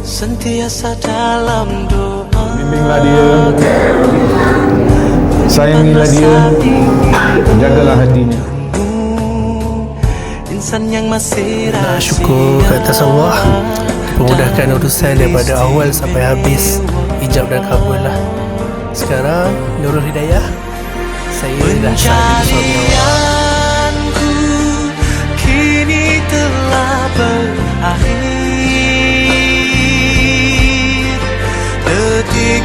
Sentiasa dalam doa, bimbinglah dia, sayangilah dia, jagalah hatinya. Insan yang masih Nak syukur ke atas Allah, memudahkan urusan daripada awal sampai habis, ijab dan kabul lah. Sekarang Nurul Hidayah, saya dah sah jadi suami awak. kini telah berakhir. Detik